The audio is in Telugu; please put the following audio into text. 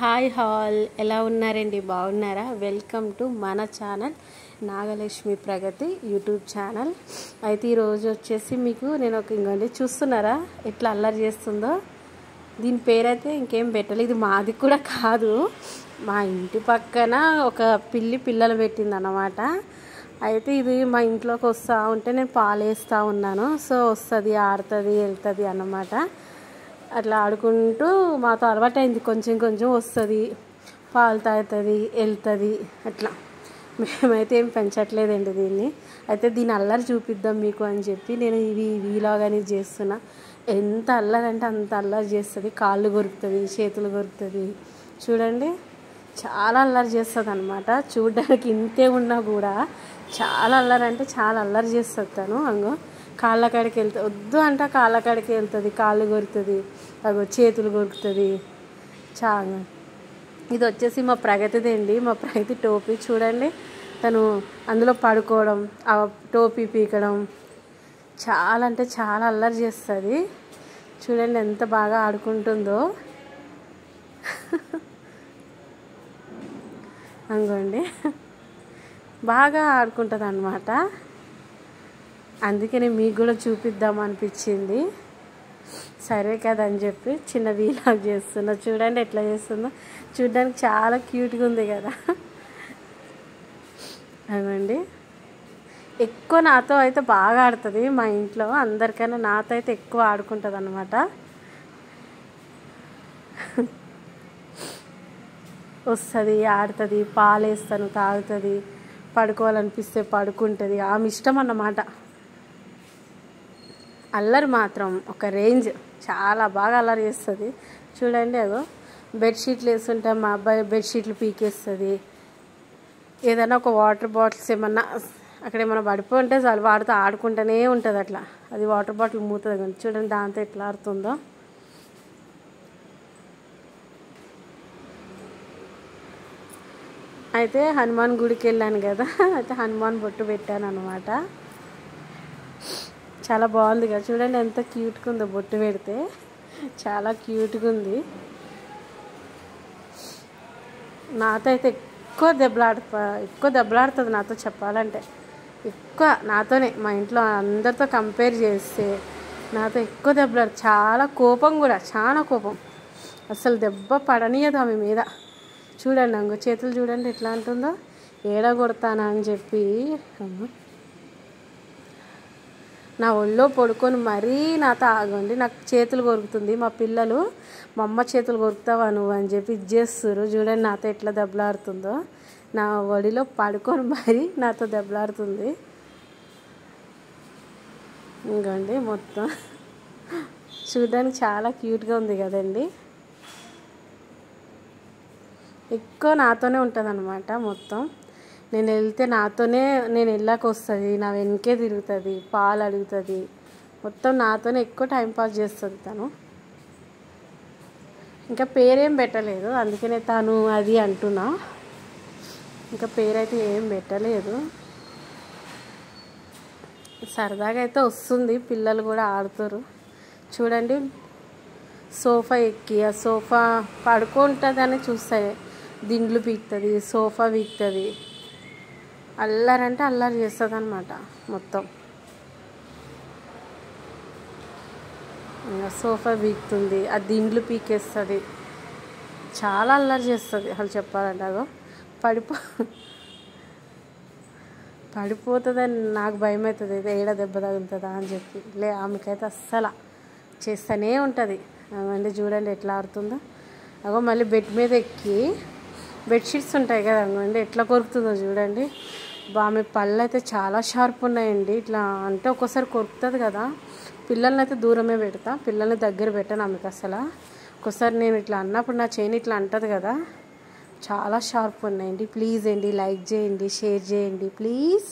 హాయ్ హాల్, ఎలా ఉన్నారండి? బాగున్నారా? వెల్కమ్ టు మన ఛానల్ నాగలక్ష్మి ప్రగతి యూట్యూబ్ ఛానల్. అయితే ఈరోజు వచ్చేసి మీకు నేను ఇంకోండి చూస్తున్నారా ఎట్లా అల్లరి చేస్తుందో. దీని పేరైతే ఇంకేం పెట్టలేదు, ఇది మాది కూడా కాదు, మా ఇంటి పక్కన ఒక పిల్లలు పెట్టింది అన్నమాట. అయితే ఇది మా ఇంట్లోకి వస్తూ ఉంటే నేను పాలు వేస్తూ ఉన్నాను. సో వస్తుంది, ఆడుతుంది, వెళ్తుంది అన్నమాట. అట్లా ఆడుకుంటూ మాతో అలవాటైంది, కొంచెం కొంచెం వస్తుంది, పాలు తాగుతుంది, వెళ్తుంది. అట్లా మేమైతే ఏం పెంచట్లేదండి దీన్ని. అయితే దీని అల్లరి చూపిద్దాం మీకు అని చెప్పి నేను ఇవి వీలాగానే చేస్తున్నా. ఎంత అల్లరి అంటే అంత అల్లరి చేస్తుంది, కాళ్ళు కొరుకుతుంది, చేతులు కొరుకుతుంది. చూడండి, చాలా అల్లరి చేస్తుంది అనమాట. చూడడానికి ఇంతే ఉన్నా కూడా చాలా అల్లరి అంటే చాలా అల్లరి చేస్తుంది తను. అంగో కాళ్ళ కాడికి వెళ్తుంది, వద్దు అంటే కాళ్ళ కాడికి వెళ్తుంది, కాళ్ళు కొరుకుతుంది, అగో చేతులు కొరుకుతుంది. చాలా ఇది వచ్చేసి మా ప్రగతిది అండి, మా ప్రగతి టోపీ. చూడండి, తను అందులో పడుకోవడం, ఆ టోపీ పీకడం, చాలా అంటే చాలా అల్లరి చేస్తుంది. చూడండి ఎంత బాగా ఆడుకుంటుందో. అంగోండి, బాగా ఆడుకుంటుంది అన్నమాట. అందుకే నేను మీకు కూడా చూపిద్దాం అనిపించింది. సరే కదా అని చెప్పి చిన్న వీలాగ్ చేస్తున్నా. చూడండి ఎట్లా చేస్తుందో, చూడడానికి చాలా క్యూట్గా ఉంది కదా. అదండి, ఎక్కువ నాతో అయితే బాగా ఆడుతుంది. మా ఇంట్లో అందరికైనా నాతో అయితే ఎక్కువ ఆడుకుంటుంది అన్నమాట. వస్తుంది, ఆడుతుంది, పాలు వేస్తాను, తాగుతుంది, పడుకోవాలనిపిస్తే పడుకుంటుంది. ఆమె ఇష్టం అన్నమాట. అల్లరి మాత్రం ఒక రేంజ్, చాలా బాగా అల్లరి చేస్తుంది. చూడండి, అదో బెడ్షీట్లు వేస్తుంటే మా అబ్బాయి బెడ్షీట్లు పీకేస్తుంది. ఏదైనా ఒక వాటర్ బాటిల్స్ ఏమన్నా అక్కడ ఏమైనా పడిపోయి ఉంటే చాలు వాడితో ఆడుకుంటూనే ఉంటుంది. అట్లా అది వాటర్ బాటిల్ మూతుంది కానీ చూడండి దాంతో ఎట్లా ఆడుతుందో. అయితే హనుమాన్ గుడికి వెళ్ళాను కదా, అయితే హనుమాన్ బొట్టు పెట్టాను అనమాట. చాలా బాగుంది కదా, చూడండి ఎంత క్యూట్గా ఉందో. బొట్టు పెడితే చాలా క్యూట్గా ఉంది. నాతో అయితే ఎక్కువ దెబ్బలాడుతుంది నాతో, చెప్పాలంటే ఎక్కువ నాతోనే. మా ఇంట్లో అందరితో కంపేర్ చేస్తే నాతో ఎక్కువ దెబ్బలాడు. చాలా కోపం కూడా, చాలా కోపం. అసలు దెబ్బ పడనీయదు ఆమె మీద. చూడండి అంగో చేతులు చూడండి ఎట్లా అంటుందో, ఏడ కొడతానా అని చెప్పి నా ఒళ్ళో పడుకొని మరీ నాతో ఆగండి. నాకు చేతులు కొరుకుతుంది. మా పిల్లలు మా అమ్మ చేతులు కొరుకుతావా నువ్వు అని చెప్పి ఇది చేస్తారు. చూడండి నాతో ఎట్లా దెబ్బలాడుతుందో. నా ఒడిలో పడుకొని మరీ నాతో దెబ్బలాడుతుంది. ఇంకోండి మొత్తం చూడడానికి చాలా క్యూట్గా ఉంది కదండి. ఎక్కువ నాతోనే ఉంటుంది అనమాట. మొత్తం నేను వెళ్తే నాతోనే, నేను వెళ్ళాక వస్తుంది, నా వెనకే తిరుగుతుంది, పాలు అడుగుతుంది. మొత్తం నాతోనే ఎక్కువ టైంపాస్ చేస్తుంది తను. ఇంకా పేరేం పెట్టలేదు, అందుకనే తను అది అంటున్నా. ఇంకా పేరైతే ఏం పెట్టలేదు. సరదాగా అయితే వస్తుంది, పిల్లలు కూడా ఆడుతారు. చూడండి, సోఫా ఎక్కి ఆ సోఫా పడుకుంటుందని చూస్తాయి, దిండ్లు పీకుతుంది, సోఫా పీకుతుంది. అల్లరి అంటే అల్లరి చేస్తుంది అనమాట మొత్తం. సోఫా పీకుతుంది, ఆ దిండ్లు పీకేస్తుంది, చాలా అల్లరి చేస్తుంది. అసలు చెప్పాలంటే అదో పడిపోతుందని నాకు భయం అవుతుంది, ఏడ దెబ్బ తగులుతుందా అని చెప్పి. ఆమెకైతే అస్సలు చేస్తూనే ఉంటుంది. అవండి చూడండి ఎట్లా ఆడుతుందో. అగో మళ్ళీ బెడ్ మీద ఎక్కి బెడ్షీట్స్ ఉంటాయి కదా, అండి ఎట్లా కొరుకుతుందో చూడండి. ఆమె పళ్ళు అయితే చాలా షార్ప్ ఉన్నాయండి. ఇట్లా అంటే ఒక్కోసారి కొరుకుతుంది కదా. పిల్లల్ని అయితే దూరమే పెడతా, పిల్లల్ని దగ్గర పెట్టాను ఆమెకు అసలు. ఒక్కోసారి నేను ఇట్లా అన్నప్పుడు నా చేయి ఇట్లా అంటుంది కదా. చాలా షార్ప్ ఉన్నాయండి. ప్లీజ్ అండి లైక్ చేయండి, షేర్ చేయండి ప్లీజ్.